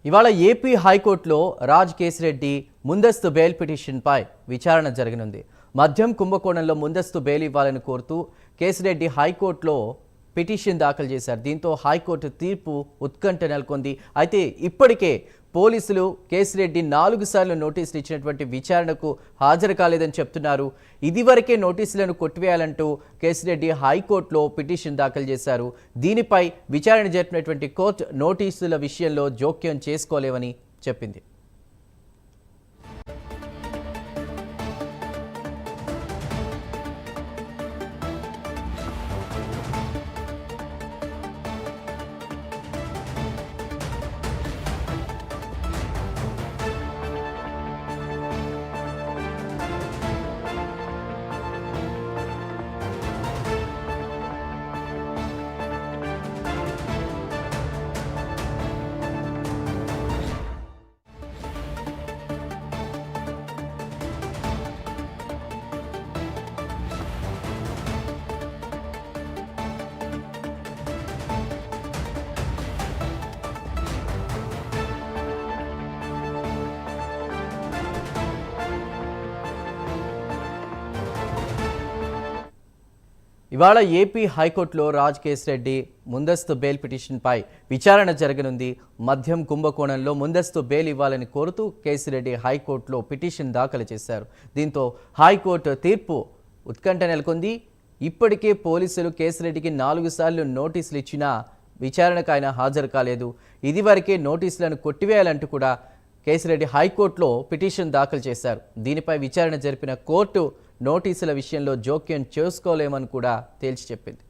ఇవాళ ఏపీ హైకోర్టులో రాజ్ కేసిరెడ్డి ముందస్తు బెయిల్ పిటిషన్పై విచారణ జరగనుంది. మద్యం కుంభకోణంలో ముందస్తు బెయిల్ ఇవ్వాలని కోరుతూ కేసిరెడ్డి హైకోర్టులో పిటిషన్ దాఖలు చేశారు. దీంతో హైకోర్టు తీర్పు ఉత్కంఠ నెలకొంది. అయితే ఇప్పటికే పోలీసులు కేసిరెడ్డి 4 సార్లు నోటీసులు ఇచ్చినటువంటి విచారణకు హాజరు కాలేదని చెప్తున్నారు. ఇదివరకే నోటీసులను కొట్టివేయాలంటూ కేసిరెడ్డి హైకోర్టులో పిటిషన్ దాఖలు చేశారు. దీనిపై విచారణ జరిపినటువంటి కోర్టు నోటీసుల విషయంలో జోక్యం చేసుకోలేవని చెప్పింది. ఇవాళ ఏపీ హైకోర్టులో రాజ్ కేసిరెడ్డి ముందస్తు బెయిల్ పిటిషన్పై విచారణ జరగనుంది. మద్యం కుంభకోణంలో ముందస్తు బెయిల్ ఇవ్వాలని కోరుతూ కేసిరెడ్డి హైకోర్టులో పిటిషన్ దాఖలు చేశారు. దీంతో హైకోర్టు తీర్పు ఉత్కంఠ నెలకొంది. ఇప్పటికే పోలీసులు కేసిరెడ్డికి 4 సార్లు నోటీసులు ఇచ్చినా విచారణకు ఆయన హాజరు కాలేదు. ఇదివరకే నోటీసులను కొట్టివేయాలంటూ కూడా కేసిరెడ్డి హైకోర్టులో పిటిషన్ దాఖలు చేశారు. దీనిపై విచారణ జరిపిన కోర్టు నోటీసుల విషయంలో జోక్యం చేసుకోలేమని కూడా తేల్చి చెప్పింది.